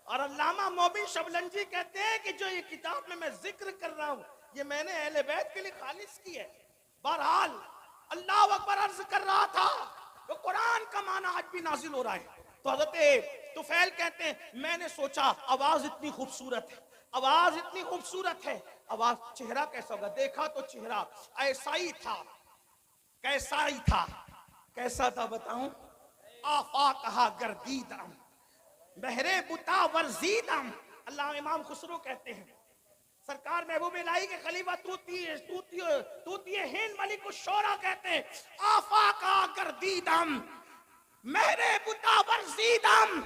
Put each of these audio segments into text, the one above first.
और अल्लामा मोबिन शबलंजी कहते हैं कि जो ये किताब में मैं जिक्र कर रहा हूं, ये मैंने अहले बैत के लिए खालिस की है। बहरहाल अल्लाह अकबर अर्ज कर रहा था, तो कुरान का माना आज भी नाजिल हो रहा है। तो हजरत तुफैल कहते हैं मैंने सोचा आवाज इतनी खूबसूरत है, आवाज इतनी खूबसूरत है, आवाज, चेहरा कैसा होगा? देखा तो चेहरा ऐसा ही था। कैसा ही था? कैसा था बताऊं? आफा कहा गर्दीदम बहरे बुता वर्जीदम। अल्लाह इमाम खुसरो कहते हैं, सरकार महबूब इलाही के खलीफा तूतिए हिंद मलिक शोरा कहते हैं, आफा का गर्दीदम मेरे बुता वर्जीदम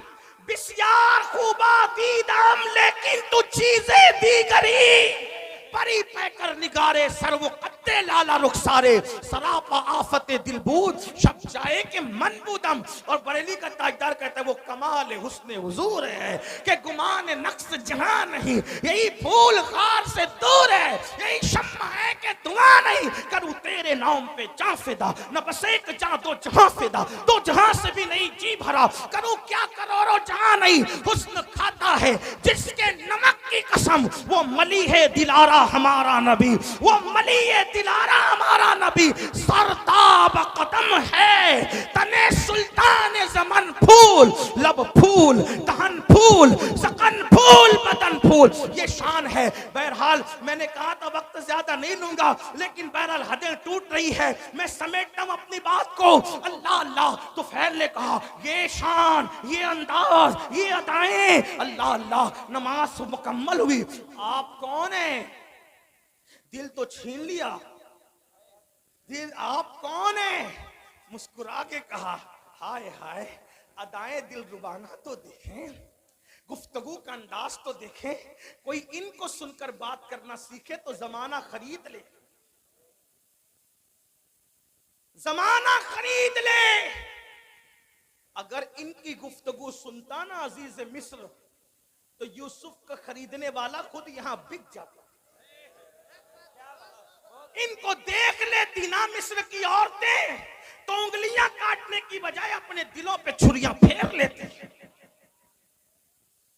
बिस्यार खूबा दीदम, लेकिन तू चीजें दीगरी परी पैकर निगारे सरवो कत्ते लाला रुखसारे सरापा आफते दिलबूद शब जाए के मनबूदम। और बरेली का ताजदार कहता है वो कमाल हुस्न हुजूर है कि गुमान नक्स जहां नहीं, यही फूल खार से दूर है, यही शम्मा है कि धुआं नहीं, करूं तेरे नाम पे जां फिदा, न बस एक जां दो जहां फिदा, दो जहां से भी नहीं जी भरा, करूं क्या करोड़ों जहां नहीं, हुस्न खाता है जिसके नमक की कसम, वो मली है दिलारा हमारा नबी, वो मली है दिलारा हमारा नबी, सरताब कदम है तने सुल्तान जमन फूल, लब फूल दहन फूल सकन फूल बदन फूल, ये शान है। बहरहाल मैंने कहा था वक्त ज्यादा नहीं लूंगा, लेकिन बहरहाल हदें टूट रही है, मैं समेटता हूं अपनी बात को। अल्लाह अल्लाह तो फैल ने कहा ये शान, ये अंदाज, ये अदाएं, अल्लाह अल्लाह। नमाज मुकम्मल हुई। आप कौन हैं? दिल तो छीन लिया। दिल आप कौन हैं? मुस्कुरा के कहा हाय हाय, अदाएं दिल रुबाना तो देखें, गुफ्तगू का अंदाज तो देखें, कोई इनको सुनकर बात करना सीखे तो जमाना खरीद ले, जमाना खरीद ले। अगर इनकी गुफ्तगू सुनता ना अजीज मिस्र, तो यूसुफ का खरीदने वाला खुद यहां बिक जाता। इनको देख लेती ना मिस्र की औरतें, तो उंगलियां काटने की बजाय अपने दिलों पे छुरियां फेर लेते।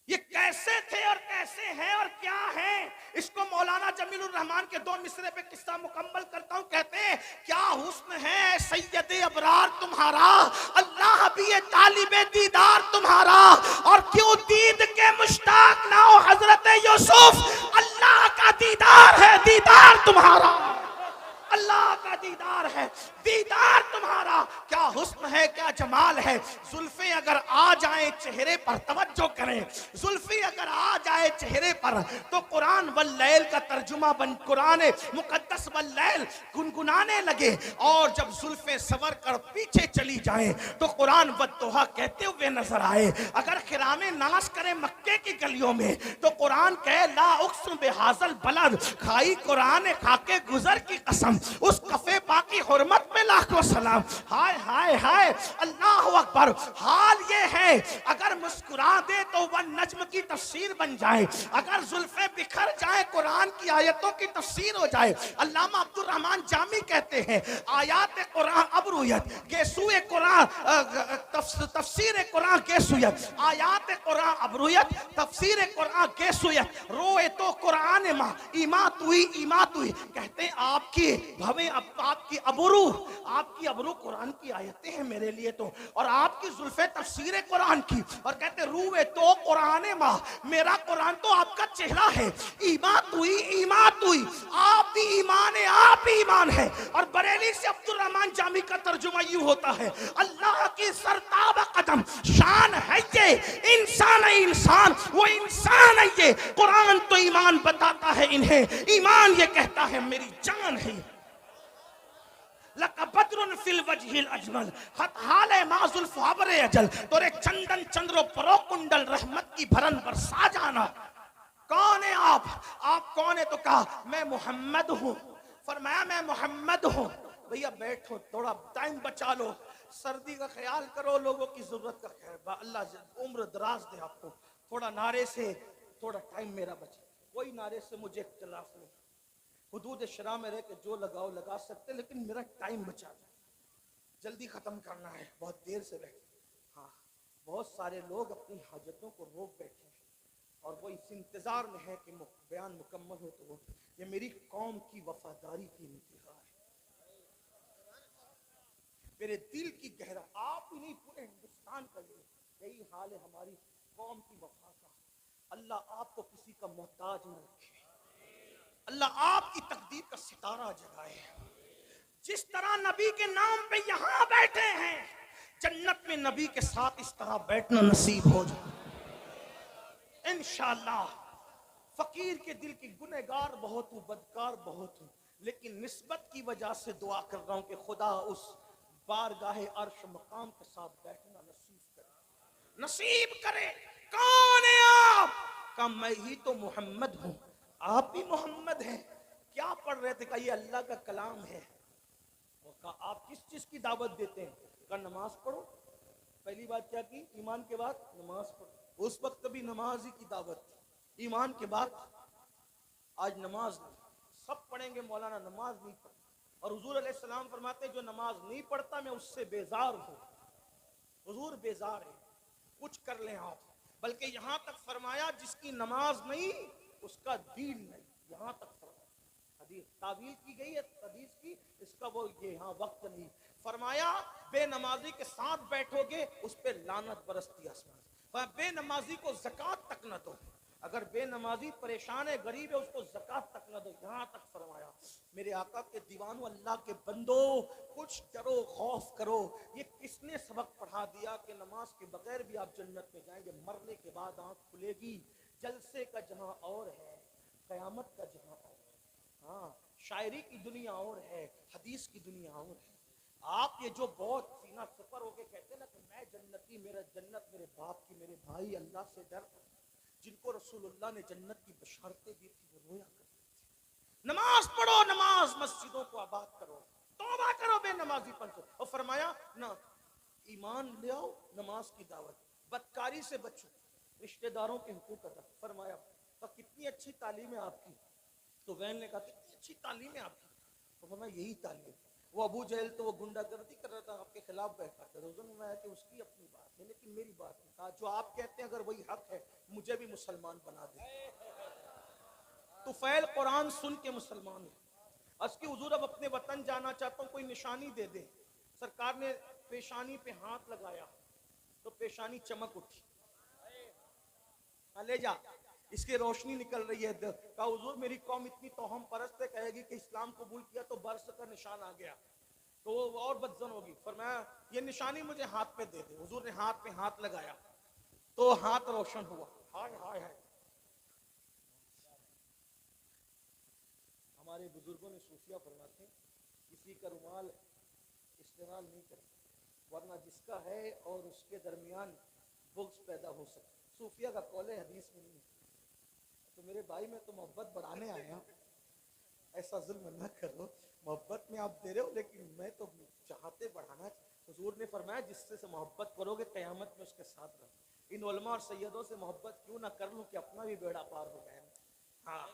ये कैसे थे और कैसे हैं और क्या हैं, इसको मौलाना जमीलुर रहमान के 2 मिसरे पे किस्सा मुकम्मल करता हूं। कहते हैं क्या हुस्न है सैयदे अबरार तुम्हारा, अल्लाह भी ये तालिबे दीदार तुम्हारा, और क्यों दीद के मुश्ताक ना हो हजरत यूसुफ, अल्लाह का दीदार है दीदार तुम्हारा, अल्लाह का दीदार है दीदार तुम्हारा। क्या हुस्न है, क्या जमाल है। जुल्फे अगर आ जाए चेहरे पर, तवज्जो करें, जुल्फे अगर आ जाए चेहरे पर तो कुरान वल्लैल का तर्जुमा बन, कुरान मुकद्दस वल्लैल गुनगुनाने लगे। और जब जुल्फे सवर कर पीछे चली जाए तो कुरान वद्दुहा कहते हुए नजर आए। अगर खिरामे नाश करें मक्के की गलियों में तो कुरान कहे ला उक्स्म बिहाज़ल बलद, खाई कुरान खाके गुजर की कसम, उस कफे बाकी हुर्मत में लाखों सलाम। हाय हाय हाय, अल्लाह अकबर। हाल ये है अगर मुस्कुरा दे तो वह नज्म की तफसीर बन जाए, अगर जुल्फे बिखर जाए कुरान की आयतों की तफसीर हो जाए। अल्लामा अब्दुल रहमान जामी कहते हैं आयात कुरान अबरूयत गेसुए कुरान, तफसीर कुरान गेसुयत, आयात कुरान अबरूयत तफसीर कुरान गेसुयत, रोए तो कुरान मा इमात हुई इमात हुई। कहते हैं आपकी भवे आपकी अबरू कुरान की आयतें हैं मेरे लिए तो, और आपकी जुल्फे तफसीर कुरान की। और कहते रूए तो कुरान मा, मेरा कुरान तो आपका चेहरा है। ईमात हुई आप भी ईमान है, आप भी ईमान है। और बरेली से अब्दुल रहमान जामी का तर्जुमा यूं होता है अल्लाह की सरताब कदम शान है ये, इंसान है इंसान, वो इंसान है ये। कुरान तो ईमान बताता है इन्हें, ईमान ये कहता है मेरी जान है। लकबद्रुन फिल वजहिल अजमल खतहाल माजुल फबरे अजल, तोरे चंदन चंद्रो परो कुंडल रहमत की भरन बरसा जाना। कौन है आप कौन है? तो कहा मैं मोहम्मद हूँ। फरमाया मैं मोहम्मद हूँ। भैया बैठो, थोड़ा टाइम बचा लो, सर्दी का ख्याल करो, लोगों की जरूरत का ख्याल, अल्लाह उम्र दराज दे आपको। थोड़ा नारे से थोड़ा टाइम मेरा बचे, कोई नारे से मुझे इख्तिलाफ नहीं, हुदूद शरा में रह के जो लगाओ लगा सकते, लेकिन मेरा टाइम बचा दो, जल्दी खत्म करना है, बहुत देर से बैठे। हाँ, बहुत सारे लोग अपनी हाजतों को रोक बैठे हैं, इंतजार में है कि बयान मुकम्मल हो। तो ये मेरी कौम की वफादारी की इंतहा है, मेरे दिल की गहरा, आप ही नहीं पूरे हिंदुस्तान का यही हाल है हमारी कौम की वफा का। अल्लाह आपको किसी का मोहताज न रखे, अल्लाह आपकी तकदीर का सितारा जगाए। जिस तरह नबी के नाम पे यहां बैठे हैं, जन्नत में नबी के साथ इस तरह बैठना नसीब हो जाए इंशाअल्लाह। फकीर के दिल की गुनहगार बहुत हूं, बदकार बहुत हूं, लेकिन निस्बत की वजह से दुआ कर रहा हूं कि खुदा उस बारगाहे अर्श मकाम के साथ बैठना नसीब करे, नसीब करे। कौन है आप? का मैं ही तो मोहम्मद हूं, आप भी मोहम्मद हैं। क्या पढ़ रहे थे? का ये अल्लाह का कलाम है। का आप किस चीज की दावत देते हैं? का नमाज पढ़ो। पहली बात क्या की? ईमान के बाद नमाज पढ़ो। उस वक्त भी नमाज ही की दावत थी, ईमान के बाद। आज नमाज नहीं, सब पढ़ेंगे, मौलाना नमाज नहीं पढ़। और हुजूर अलैहिस्सलाम फरमाते जो नमाज नहीं पढ़ता मैं उससे बेजार हूं। हुजूर बेजार है, कुछ कर लें आप। बल्कि यहां तक फरमाया जिसकी नमाज नहीं उसका दीन नहीं, यहां तक हदीस तावील की गई है हदीस की, इसका वो ये यहाँ वक्त नहीं। फरमाया बेनमाजी के साथ बैठोगे उस पर लानत बरसती आसमान। बेनमाजी को ज़कात तक न दो, अगर बेनमाजी परेशान है, गरीब है, उसको ज़कात तक न दो, यहाँ तक फरमाया। मेरे आका के दीवानों, अल्लाह के बंदो, कुछ डरो, खौफ करो। ये किसने सबक पढ़ा दिया कि नमाज के बगैर भी आप जन्नत में जाएंगे? मरने के बाद आंख खुलेगी, जलसे का जहां और है, कयामत का जहां और। हाँ, शायरी की दुनिया और है, हदीस की दुनिया और है। आप ये जो बहुत सीना सफर होके कहते ना कि मैं जन्नती, मेरा जन्नत मेरे बाप की, मेरे भाई अल्लाह से डर, जिनको रसूलुल्लाह ने जन्नत की बशारतें दी थी वो रोया करते थे। नमाज पढ़ो, नमाज मस्जिदों को आबाद करो, तौबा करो बेनमाजीपन से। और फरमाया ना ईमान ले आओ, नमाज की दावत, बदकारी से बचो, रिश्तेदारों के हुकूक अदा। फरमाया तो कितनी अच्छी तालीम है आपकी। तो वैन ने कहा कितनी अच्छी तालीम है आपकी। तो फरमाया यही तालीम। वो अबू जहल तो वो गुंडागर्दी कर रहा था, आपके खिलाफ बैठा था। मैं कि उसकी अपनी बात है, लेकिन मेरी बात नहीं। कहा जो आप कहते हैं अगर वही हक है मुझे भी मुसलमान बना दे। तुफैल कुरान सुन के मुसलमान है। अस्की हुजूर अब अपने वतन जाना चाहता हूँ, कोई निशानी दे दे। सरकार ने पेशानी पे हाथ लगाया तो पेशानी चमक उठी। ले जा, इसकी रोशनी निकल रही है। कहा हुजूर मेरी कौम इतनी तोहम परस्त है, कहेगी कि इस्लाम कबूल किया तो बर्स का निशान आ गया तो वो और बदजन होगी। फरमाया ये निशानी मुझे हाथ पे दे दे। हुजूर ने हाथ पे हाथ लगाया तो हाथ रोशन हुआ। हाय हाय हाय। हमारे बुजुर्गों ने सूफिया फरमाते किसी का रुमाल इस्तेमाल नहीं करते, वरना जिसका है और उसके दरमियान बुग़्ज़ पैदा हो सकता। सूफिया का कौल है, हदीस में नहीं। तो मेरे भाई मैं तो मोहब्बत बढ़ाने आया, ऐसा जुल्म न करो। मोहब्बत में आप दे रहे हो लेकिन मैं तो चाहते बढ़ाना। हुजूर ने फरमाया जिससे से मोहब्बत करोगे क़यामत में उसके साथ रहो। इन उलमा और सैयदों से मोहब्बत क्यों ना कर लूं कि अपना भी बेड़ा पार हो जाए। हाँ,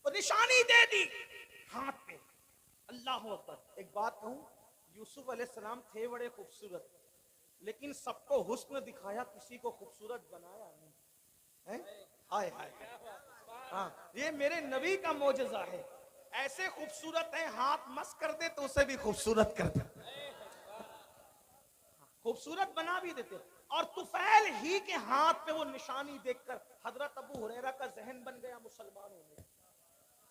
तो निशानी दे दी हाथ पे। अल्लाह अकबर। एक बात कहूं, यूसुफ अलैहिस्सलाम थे बड़े खूबसूरत, लेकिन सबको हुस्न दिखाया, किसी को खूबसूरत बनाया नहीं है। हाय हाय। हाँ, ये मेरे नबी का मोजज़ा है। ऐसे खूबसूरत है, हाथ मस कर दे तो उसे भी खूबसूरत कर दे, खूबसूरत बना भी देते। और तुफैल ही के हाथ पे वो निशानी देखकर हजरत अबू हुरैरा का जहन बन गया मुसलमान होने।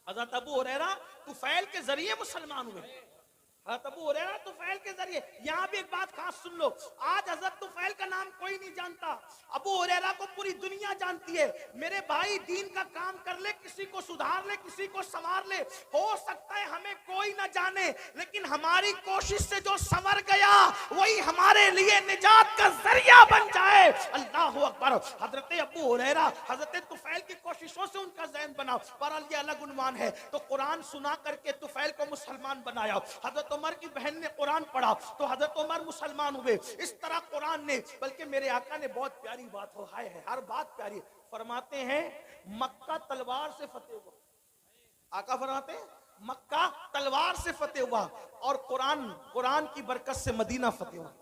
हजरत अबू हुरैरा तुफैल के जरिए मुसलमान हुए। हजरत अबू हुरैरा तुफैल के जरिए। यहाँ भी एक बात खास सुन लो, आज हजरत तुफैल का नाम कोई नहीं जानता, अबू हुरैरा को पूरी दुनिया जानती है। मेरे भाई दीन का काम कर ले, किसी को सुधार ले, किसी को संवार ले। हो सकता है हमें कोई ना जाने, लेकिन हमारी कोशिश से जो संवर गया वही हमारे लिए निजात का जरिया बन जाए। अल्लाह अकबर। हजरत अबू हुरैरा हजरत तुफैल की कोशिशों से उनका ज़हन बना। पर ये अलग उन्वान है। तो कुरान सुना करके तुफैल को मुसलमान बनाया। हजरत उमर की बहन ने कुरान पढ़ा तो हजरत उमर मुसलमान हुए। इस तरह कुरान ने, बल्कि मेरे आका ने बहुत प्यारी बात हो, हाय है, हर बात प्यारी। फरमाते हैं मक्का तलवार से फतेह हुआ। आका फरमाते हैं मक्का तलवार से फतेह हुआ और कुरान की बरकत से मदीना फतेह हुआ।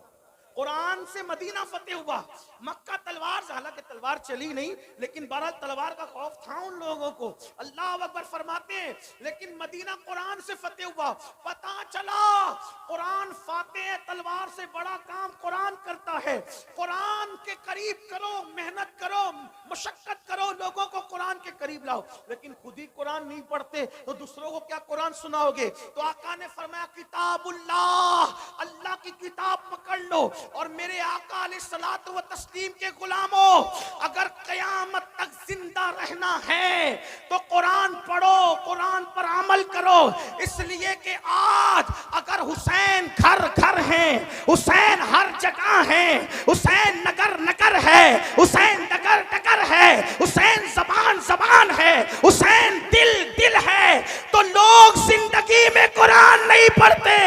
कुरान से मदीना फतेह हुआ। मक्का तलवार से, हालांकि तलवार चली नहीं, लेकिन बहरहाल तलवार का खौफ था उन लोगों को। अल्लाह अकबर फरमाते हैं, लेकिन मदीना कुरान से फतेह हुआ। पता चला कुरान फातेह, तलवार से बड़ा काम कुरान करता है। कुरान के करीब करो, मेहनत करो, मशक्कत करो, लोगों को कुरान के करीब लाओ। लेकिन खुद ही कुरान नहीं पढ़ते तो दूसरों को क्या कुरान सुनाओगे? तो आका ने फरमाया किताबुल्लाह, अल्लाह की किताब पकड़ लो। और मेरे आका अलैहिस्सलात व तस्लीम के गुलामों, अगर कयामत तक जिंदा रहना है तो कुरान पढ़ो, कुरान पर अमल करो। इसलिए कि आज अगर हुसैन घर घर है, हुसैन हर जगह है, हुसैन नगर नगर है, हुसैन डगर डगर है, हुसैन जबान जबान है, हुसैन दिल दिल है, तो लोग जिंदगी में कुरान नहीं पढ़ते।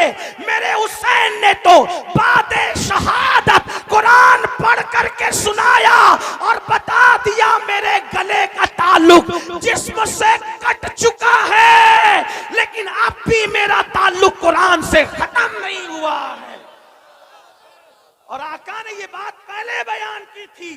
मेरे हुसैन ने तो बादे शहादत कुरान पढ़ करके सुनाया और बता दिया मेरे गले का ताल्लुक जिस्म से कट चुका है, लेकिन अब भी मेरा ताल्लुक कुरान से खत्म नहीं हुआ है। और आका ने ये बात पहले बयान की थी,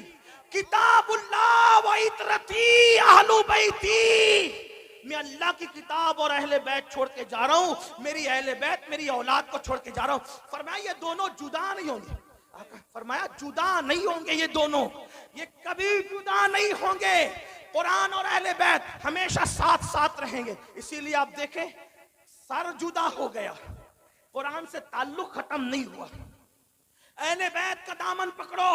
किताबुल्लाह व इतरती अहलु बैती, मैं अल्लाह की किताब और अहले बैत छोड़ के जा रहा हूं, मेरी अहले बैत मेरी औलाद को छोड़ के जा रहा हूं। फरमाया ये दोनों जुदा नहीं होंगे। फरमाया जुदा नहीं होंगे ये दोनों, ये कभी जुदा नहीं होंगे। कुरान और अहले बैत हमेशा साथ साथ रहेंगे। इसीलिए आप देखें, सर जुदा हो गया, कुरान से ताल्लुक खत्म नहीं हुआ। अहले बैत का दामन पकड़ो,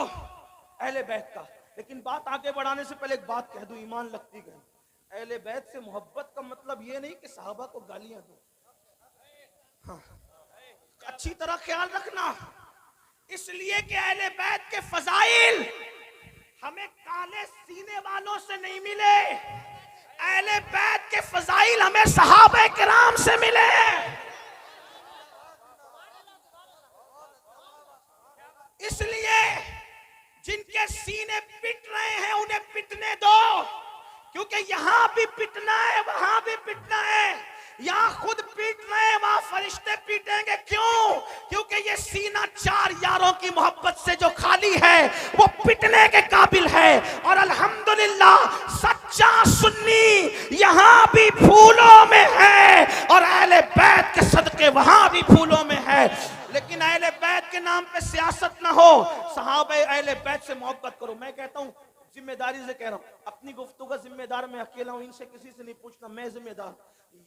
अहले बैत का। लेकिन बात आगे बढ़ाने से पहले एक बात कह दूं, ईमान लगती गई। अहले बैत से मोहब्बत का मतलब ये नहीं कि साहबा को गालियां दो, हाँ, अच्छी तरह ख्याल रखना। इसलिए कि अहले बैत के फजाइल हमें काले सीने वालों से नहीं मिले, अहले बैत के फजाइल हमें सहाबा किराम से मिले। इसलिए जिनके सीने पिट रहे हैं उन्हें पिटने दो, क्योंकि यहां भी पिटना है, वहां भी पिटना है। यहां खुद पीट रहे हैं, वहां फरिश्ते पीटेंगे। क्यों? क्योंकि ये सीना चार यारों की मोहब्बत से जो खाली है वो पिटने के काबिल है। और अल्हम्दुलिल्लाह सच्चा सुन्नी यहां भी फूलों में है और अहले बैत के सदके वहां भी फूलों में है। लेकिन अहले बैत के नाम पे सियासत ना हो, सहाबा अहले बैत से मोहब्बत करो। मैं कहता हूं, जिम्मेदारी से कह रहा हूं, अपनी गुफ्तगू का जिम्मेदार मैं अकेला हूं, इनसे किसी से नहीं पूछना, मैं जिम्मेदार।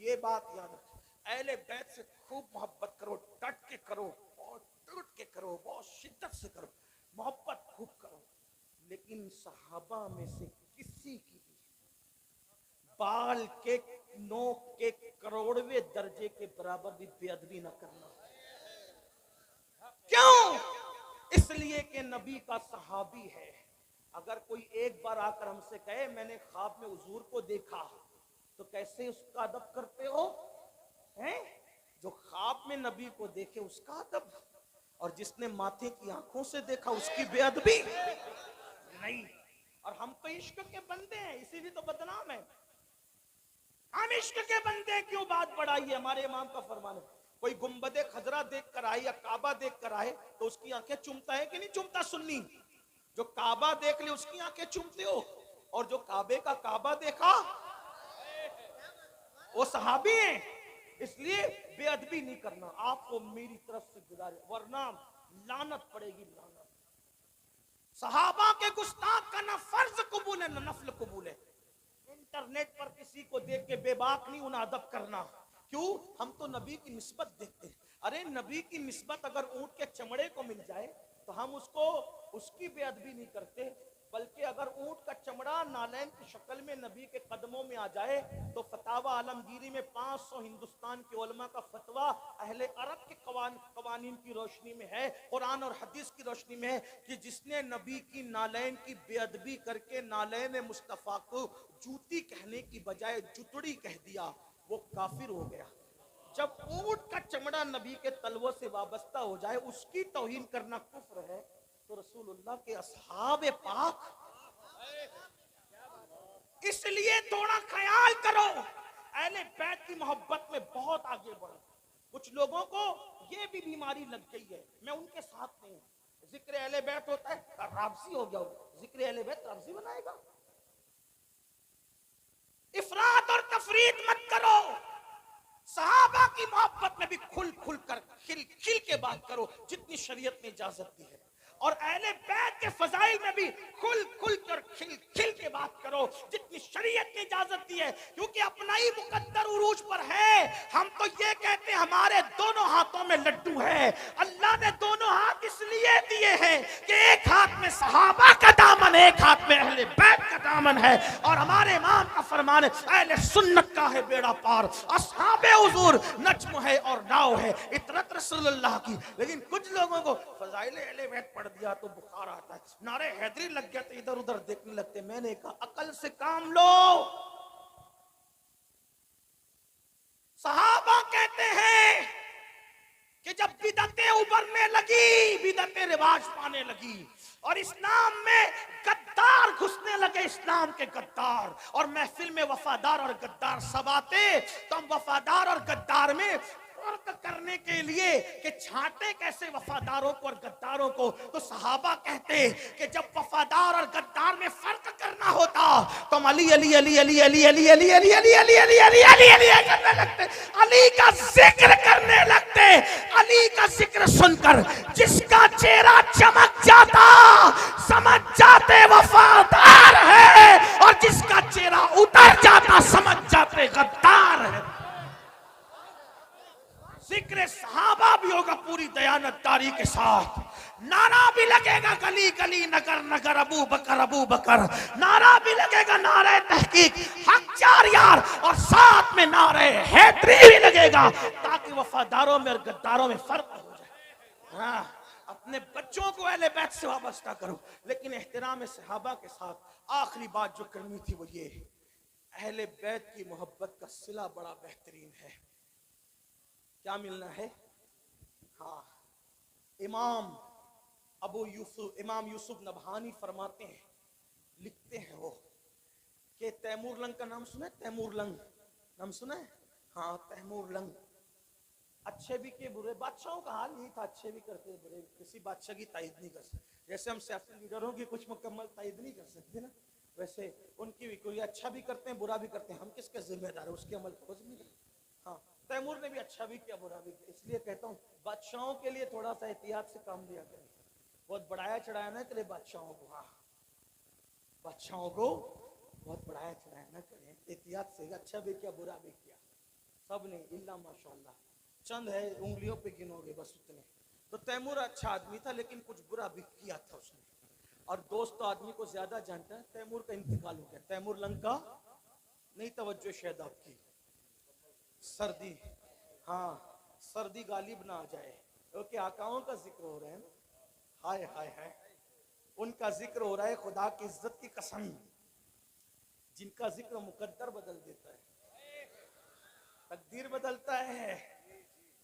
ये बात याद रखो, अहले बैत से खूब मोहब्बत करो, डट के करो, बहुत टूट के करो, बहुत शिद्दत से करो, मोहब्बत खूब करो। लेकिन सहाबा में से किसी की भी बाल के नोक के करोड़वें दर्जे के बराबर भी बेअदबी न करना। क्यों? इसलिए कि नबी का सहाबी है। अगर कोई एक बार आकर हमसे कहे मैंने ख्वाब में हुजूर को देखा, तो कैसे उसका अदब करते हो? हैं? जो ख्वाब में नबी को देखे उसका अदब, और जिसने माथे की आंखों से देखा उसकी बेअदबी नहीं। और हम तो इश्क के बंदे हैं, इसीलिए तो बदनाम है। हम इश्क के बंदे हैं, क्यों बात बढ़ाई है? हमारे इमाम का फरमान है, कोई गुंबदे खजरा देख कर आए या काबा देख कर आए तो उसकी आंखें चूमता है कि नहीं चूमता? सुन्नी जो काबा देख ले उसकी आंखें चूमते हो, और जो काबे का काबा देखा वो सहाबी हैं। इसलिए बेअदबी नहीं करना, आपको मेरी तरफ से गुजारिश, वरना लानत पड़ेगी, लानत। सहाबा के गुस्ताख का ना फर्ज कबूल है ना नफल कबूल है। इंटरनेट पर किसी को देख के बेबाक नहीं उन्हें अदब करना। क्यों? हम तो नबी की निस्बत देखते हैं। अरे नबी की निस्बत अगर ऊंट के चमड़े को मिल जाए तो हम उसको उसकी बेअदबी नहीं करते, बल्कि अगर ऊंट का चमड़ा नालैन की शक्ल में नबी के कदमों में आ जाए तो फतावा आलमगीरी में 500 हिंदुस्तान के उलमा का फतवा अहले अरब के कवानीन की रोशनी में है, कुरान और हदीस की रोशनी में है कि जिसने नबी की नालैन की बेअदबी करके नालैन मुस्तफ़ा को जूती कहने की बजाय जुतड़ी कह दिया, वो काफिर हो गया। जब ऊंट का चमड़ा नबी के तलवों से वाबस्ता हो जाए उसकी तौहीन करना कुफ्र है, तो रसूलुल्लाह के असहाबे पाक, इसलिए थोड़ा ख्याल करो, अहले बैत की मोहब्बत में बहुत आगे बढ़ो। कुछ लोगों को ये भी बीमारी लग गई है, मैं उनके साथ नहीं हूं, जिक्र अहले बैत होता है, राबसी हो गया, जिक्र अहले बैत राबसी बनाएगा। इफरात और तफरीत मत करो। सहाबा की मोहब्बत में भी खुल खुल कर खिल खिल के बात करो जितनी शरीयत ने इजाजत दी है, और अहले बैत के फजाइल में भी खुल खुल कर खिल खिल के बात करो जितनी शरीयत ने इजाजत दी है, क्योंकि अपना ही मुकद्दर उरूज पर है। हम तो ये कहते हैं हमारे दोनों हाथों में लड्डू है। अल्लाह ने दोनों हाथ इसलिए दिए हैं कि एक हाथ में सहाबा का दामन, एक हाथ में अहले बैत का दामन है, और हमारे इमाम का फरमान है अहले सुन्नत का है बेड़ा पार, असहाबे हुजूर नज्म है और नाव है, इतरत रसूलुल्लाह की। लेकिन कुछ लोगों को फजाइल अहले बैत पढ़ दिया तो बुखार आता है, नारे हैदरी लग गया तो इधर उधर देखने लगते। मैंने कहा अकल से काम लो। सहाबा कहते हैं कि जब बिदतें उभरने लगी, बिदतें रिवाज पाने लगी और इस्लाम में गद्दार घुसने लगे, इस्लाम के गद्दार, और महफिल में वफादार और गद्दार सब आते, तो हम वफादार और गद्दार में फर्क करने के लिए कि छांटे कैसे वफादारों को और गद्दारों को, तो सहाबा कहते कि जब वफादार और गद्दार में फर्क करना होता तो हम अली अली अली अली अली अली अली अली अली अली अली अली अली अली करने लगते, अली का जिक्र करने लगते। अली का जिक्र सुनकर जिसका चेहरा चमक जाता समझ जाते वफादार है, और जिसका चेहरा उतर जाता समझ जाते गद्दार है। जिक्र सहाबा भी होगा पूरी दयानतदारी के साथ, नारा भी लगेगा गली गली नगर नगर अबू बकर, नारा भी लगेगा नारे तहकीक हक चार यार, और साथ में नारे हैदरी भी लगेगा, ताकि वफादारों में और गद्दारों में फर्क हो जाए। हाँ, अपने बच्चों को अहले बैत से वाबस्ता करो, लेकिन एहतराम सहाबा के साथ। आखिरी बात जो करनी थी वो ये, अहले बैत की मोहब्बत का सिला बड़ा बेहतरीन है। क्या मिलना है? हाँ, इमाम यूसुफ नबहानी फरमाते हैं, लिखते हैं वो कि तैमूर लंग का नाम सुना है? तैमूर लंग नाम सुना है? हाँ, तैमूर लंग। अच्छे भी के बुरे बादशाहों का हाल यही था, अच्छे भी करते बुरे, किसी बादशाह की तायद नहीं कर सकते। जैसे हम सियासी लीडरों की कुछ मुकम्मल तायद नहीं कर सकते ना, वैसे उनकी भी कोई अच्छा भी करते हैं बुरा भी करते हैं, हम किसके जिम्मेदार है? उसके अमल को जिम्मेदार। हाँ, तैमूर ने भी अच्छा भी किया बुरा भी किया, इसलिए कहता हूँ बादशाहों के लिए थोड़ा सा एहतियात से काम लिया करें। बहुत बढ़ाया चढ़ाया ना करे बादशाहों को, हाँ, बादशाहों को बहुत बढ़ाया चढ़ाया ना करें, एहतियात से। अच्छा भी किया बुरा भी किया, सब ने, इल्ला माशाअल्लाह, चंद है उंगलियों पे गिनोगे बस उतने। तो तैमूर अच्छा आदमी था, लेकिन कुछ बुरा भी किया था उसने, और दोस्त तो आदमी को ज्यादा जानता है। तैमूर का इंतकाल हो गया, तैमूर लंग का नहीं, तवज्जो शायद आपकी, सर्दी, हाँ, सर्दी गालिब ना आ जाए, क्योंकि आकाओं का जिक्र हो रहा है ना। हाय हाय हाय, उनका जिक्र हो रहा है, खुदा की इज्जत की कसम, जिनका जिक्र मुकद्दर बदल देता है, तकदीर बदलता है,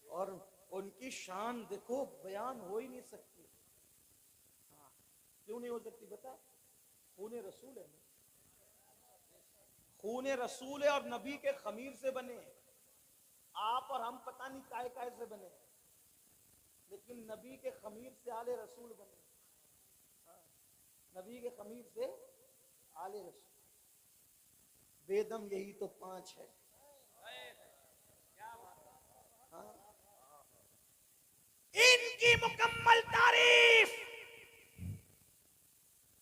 और उनकी शान देखो बयान हो ही नहीं सकती। हाँ, क्यों नहीं हो सकती बता? खून रसूल है, खून रसूल है, और नबी के खमीर से बने। आप और हम पता नहीं काय काय से बने, लेकिन नबी के खमीर से आले रसूल बने। हाँ, नबी के खमीर से आले रसूल, बेदम यही तो 5 है। हाँ, इनकी मुकम्मल तारीफ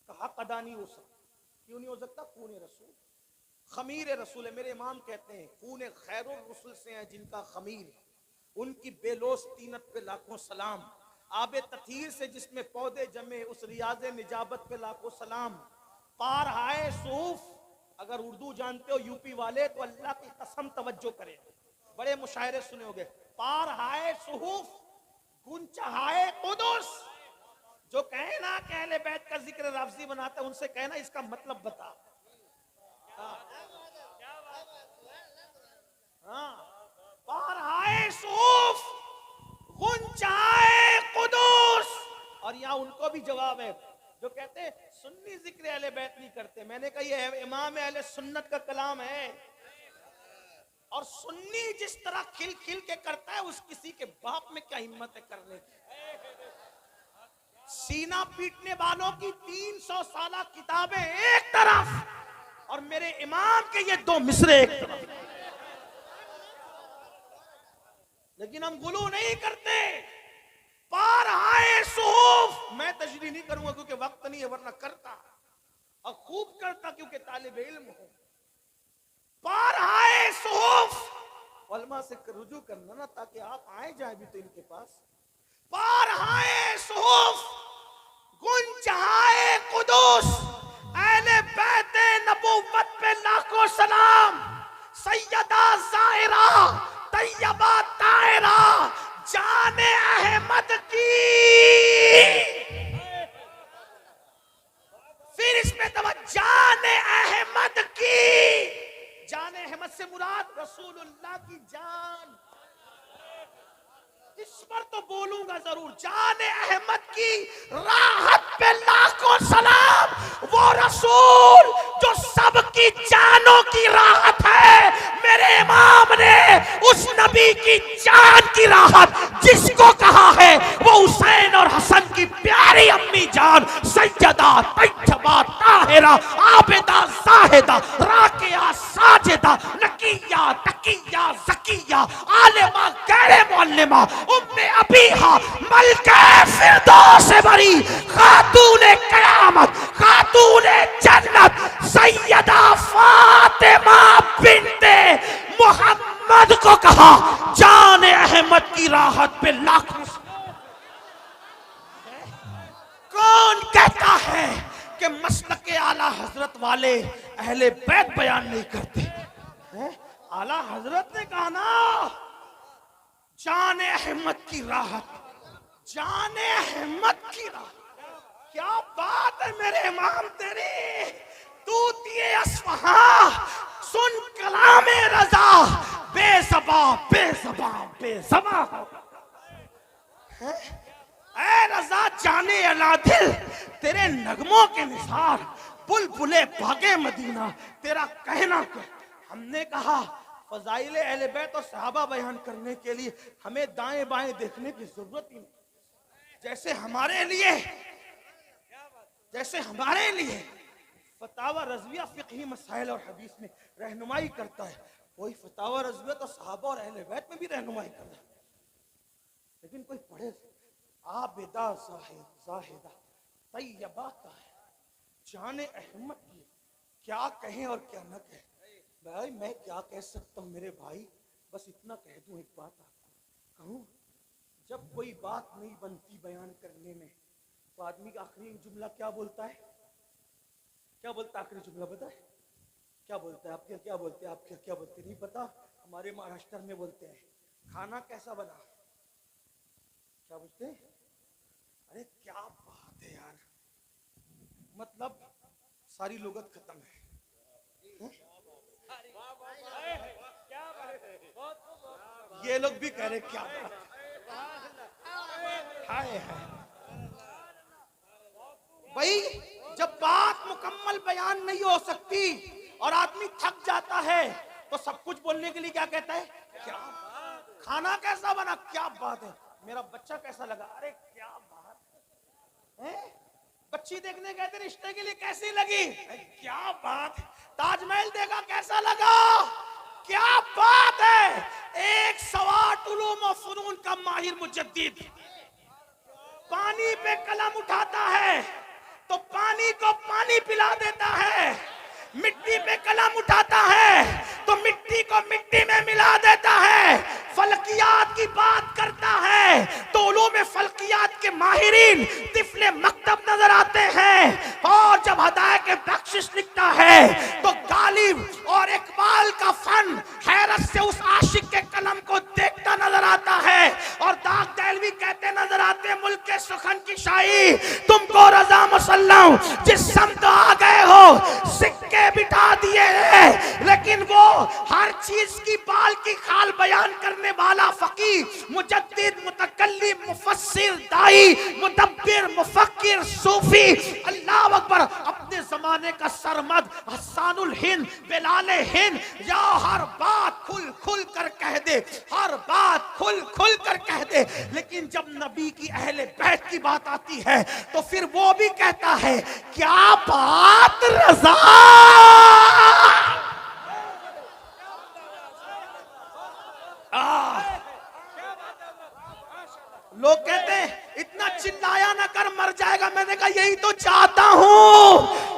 का हक अदा नहीं हो सकता। क्यों नहीं हो सकता? खून रसूल, खमीर रसूल है। मेरे इमाम कहते हैं खून खैरुर रसूल से है जिनका खमीर, उनकी बेलोस तीनत पे लाखों सलाम। आबे तथीर से जिसमें पौधे जमे, उस रियाज निजाबत पे लाखों सलाम। पार हाय सूफ, अगर उर्दू जानते हो यूपी वाले तो अल्लाह की कसम तवज्जो करें, बड़े मुशायरे सुने होंगे। पार हाय सूफ गुंचा हाय कुदुस, जो कहे ना कि अहले बैत का जिक्र राफजी बनाता है, उनसे कहना इसका मतलब बता। हाँ, पार हाय सूफ गुंचाए कुदुस। और यहाँ उनको भी जवाब है जो कहते हैं सुन्नी जिक्र अहले बैत नहीं करते। मैंने कहा ये इमाम अहले सुन्नत का कलाम है, और सुन्नी जिस तरह खिल खिल के करता है, उस किसी के बाप में क्या हिम्मत है करने की। सीना पीटने वालों की 300 साला किताबें एक तरफ और मेरे इमाम के ये 2 मिसरे एक तरफ। लेकिन हम गुलू नहीं करते। पार आए सुहूफ, मैं तशरीह नहीं करूंगा क्योंकि वक्त नहीं है, वरना करता और खूब करता क्योंकि तालिब इल्म हूं। पार आए सुहूफ उलमा से रुजू करना ना, ताकि आप आए जाए भी तो इनके पास। पार आए सुहूफ गुंजाए कुदूस, अहले बैते नबूवत पे लाखों सलाम। सैयदा ज़ाहिरा तैयबा ताहिरा जाने अहमद की। फिर इसमें जाने अहमद की। जाने अहमद से मुराद रसूलुल्लाह की जान। इस पर तो बोलूंगा जरूर। जाने अहमद की राहत पे लाखों सलाम। वो रसूल जो सबकी जानों की राहत है, मेरे इमाम ने उस नबी की जान की राहत जिसको कहा है वो हुसैन और हसन की प्यारी अम्मी जान सैयदा तैयबा ताहिरा आबिदा जाहिदा राकिया साजिदा नकिया तकिया ज़किया आलिमा गैर मुअल्लिमा उम्मे अबीहा मलके फिरदौस बरी खातूने क़यामत खातूने जन्नत सैयदा फातिमा बिन्ते मोहम्मद को कहा जाने अहमद की राहत पे लाखों। कौन कहता है कि मसलके आला हजरत वाले अहले बैत बयान नहीं करते हैं? आला हजरत ने कहा ना जाने अहमद की राहत, जाने अहमद की राहत। क्या बात है मेरे इमाम तेरी। तूतिए अस्फहां सुन कलामे रजा बेज़बां बेज़बां बेज़बां। ऐ रजा जाने अनादिल तेरे नगमों के निसार बुलबुले भागे मदीना तेरा कहना क्या। हमने कहा फजाइल अहले बैत और सहाबा बयान करने के लिए हमें दाएं बाएं देखने की जरूरत ही नहीं। जैसे हमारे लिए फतावा रज़विया फिक़ही मसाइल और हदीस में रहनुमाई करता है, वही फतावा रज़विया तो सहाबा और अहले बैत में भी रहनुमाई कर रहा है। लेकिन कोई पढ़े आबिदा ज़ाहिदा तैयबा का है जाने अहमद की, क्या कहें और क्या न कहें। भाई मैं क्या कह सकता हूँ मेरे भाई, बस इतना कह दूं एक बात आपको कहूँ। जब कोई बात नहीं बनती बयान करने में तो आदमी का आखिरी जुमला क्या बोलता है? क्या बोलता है आखिरी जुमला पता है? क्या बोलता है? आपके क्या बोलते हैं? आपके क्या बोलते नहीं पता? हमारे महाराष्ट्र में बोलते हैं खाना कैसा बना। क्या बोलते हैं? अरे क्या बात है यार, मतलब सारी लुगत खत्म है। ये लोग भी कह रहे क्या बात है भाई। जब बात मुकम्मल बयान नहीं हो सकती और आदमी थक जाता है तो सब कुछ बोलने के लिए क्या कहता है? क्या खाना कैसा बना, क्या बात है, मेरा बच्चा कैसा लगा, अरे क्या बात है, बच्ची देखने गए थे रिश्ते के लिए कैसी लगी, क्या बात है, ताजमहल देखा कैसा लगा, क्या बात है। एक सवाट उलूम और फनून का माहिर मुजद्दिद पानी पे कलम उठाता है तो पानी को पानी पिला देता है, मिट्टी पे कलम उठाता है तो मिट्टी को मिट्टी में मिला देता है, फलकियात की बात करता है तो उलूम फलकियात के माहिरीन तिफले मकतब नजर आते हैं, और जब हदाया के बख्शिश लिखता है तो गालिब और इकबाल का फन हैरत से उस आशिक के कलम को देखता नजर आता है। और दाग दहलवी कहते नजर आते मुल्क के सुखन की शाही तुमको रजा मुसल्लम जिस समत आ गए हो सिक्के बिठा दिए हैं, लेकिन वो हर चीज की बाल की खाल बयान करने वाला फकीह मुजद्दिद मुतकल्लिम मुफस्सिर दाई मुदब्बिर मुफक्किर सूफी अल्लाह अकबर अपने जमाने का सरमद हसानुल हिंद बिलाल हिंद, या हर बात खुल खुल कर कह दे, हर बात खुल खुल कर कह दे। लेकिन जब नबी की अहले बैत की बात आती है तो फिर वो भी कहता है क्या बात रज़ा। लोग कहते हैं इतना चिल्लाया ना कर मर जाएगा। मैंने कहा यही तो चाहता हूं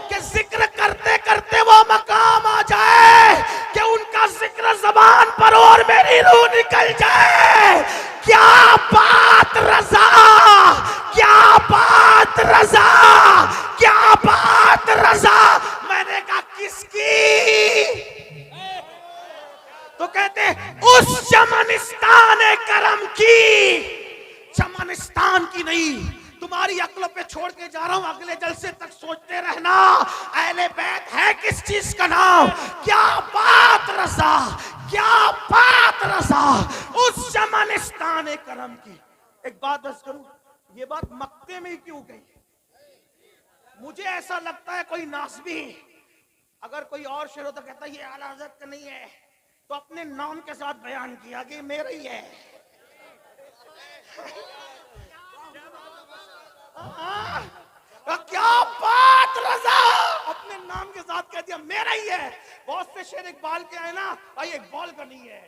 कि जिक्र करते करते वो मकाम आ जाए कि उनका जिक्र ज़बान पर और मेरी रूह निकल जाए। क्या बात रज़ा, क्या बात रज़ा, क्या बात रज़ा। मैंने कहा किसकी? तो कहते उस चमनिस्तान करम की, चमनिस्तान की नहीं। तुम्हारी अक्ल पे छोड़ के जा रहा हूं, अगले जलसे तक सोचते रहना अहले बैत है किस चीज का नाम। क्या बात रज़ा, क्या बात रज़ा उस चमनिस्तान करम की। एक बात अर्ज करूं, ये बात मक्के में क्यों गई? मुझे ऐसा लगता है कोई नासबी अगर कोई और शेर हो तो कहता ये आला हज़रत का नहीं है, तो अपने नाम के साथ बयान किया कि मेरा ही है। क्या बात रज़ा, अपने नाम के साथ कह दिया मेरा ही है। बहुत से शेर इकबाल के आए ना, ये इकबाल का नहीं है।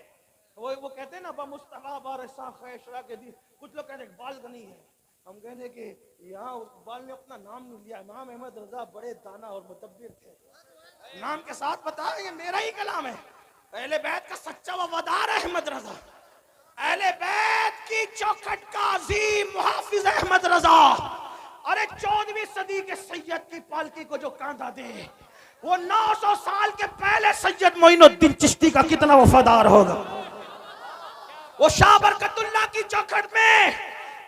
वो कहते हैं ना बमुस्तफा बारसा खैशरा के दी, कुछ लोग कहते हैं इकबाल का नहीं है। हम कहते कि यहाँ इकबाल ने अपना नाम नहीं लिया। इमाम अहमद रज़ा बड़े दाना और मुतब्बिर थे, नाम के साथ बताया ये मेरा ही कलाम है। अहले बैत का सच्चा वफादार अहमद रज़ा, अहले बैत की चौखट का अजीम मुहाफिज अहमद रज़ा। अरे 14वीं सदी के सैयद की पालकी को जो कांधा दे, वो 900 साल के पहले सैयद मोइनुद्दीन चिश्ती का कितना वफादार होगा। वो शाह बरकतुल्लाह की चौखट में,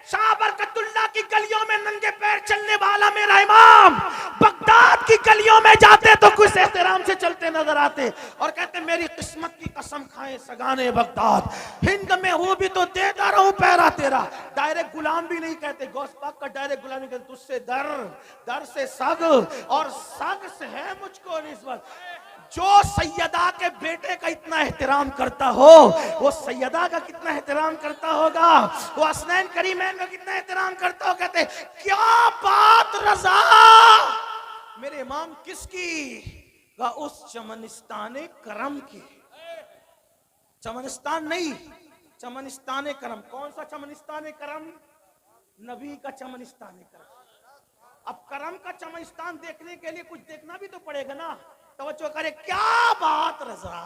शाह बरकतुल्लाह की गलियों में नंगे पैर चलने वाला मेरा इमाम बगदाद की गलियों में जाते तो कुछ एहतराम से चलते नजर आते और कहते मेरी किस्मत की कसम खाए सगाने बगदाद, हिंद में हूँ भी तो देता रहूं पैरा तेरा। डायरेक्ट गुलाम भी नहीं कहते, गौस पाक का डायरेक्ट गुलाम नहीं कहते, तुझसे दर, दर से सग और सग से है मुझको निस्बत। जो सैयदा के बेटे का इतना एहतराम करता हो, वो सैयदा का कितना एहतराम करता होगा, वो हसनैन करीमैन का कितना एहतराम करता हो। कहते क्या बात रज़ा, मेरे इमाम किसकी? का उस चमनिस्ताने करम की। चमनिस्तान नहीं, चमनिस्ताने करम। कौन सा चमनिस्ताने करम? नबी का चमनिस्ताने करम। अब करम का चमनिस्तान देखने के लिए कुछ देखना भी तो पड़ेगा ना। तवज्जो करे, क्या बात रज़ा,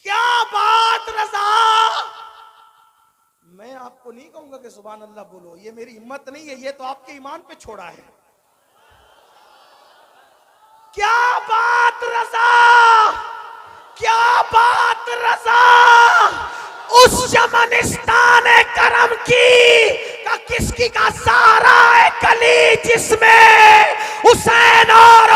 क्या बात रज़ा। मैं आपको नहीं कहूंगा कि सुभान अल्लाह बोलो, ये मेरी हिम्मत नहीं है, ये तो आपके ईमान पे छोड़ा है। क्या बात रज़ा, क्या बात रज़ा उस चमनिस्तान करम की। का किसकी का सारा है कली जिसमें हुसैन और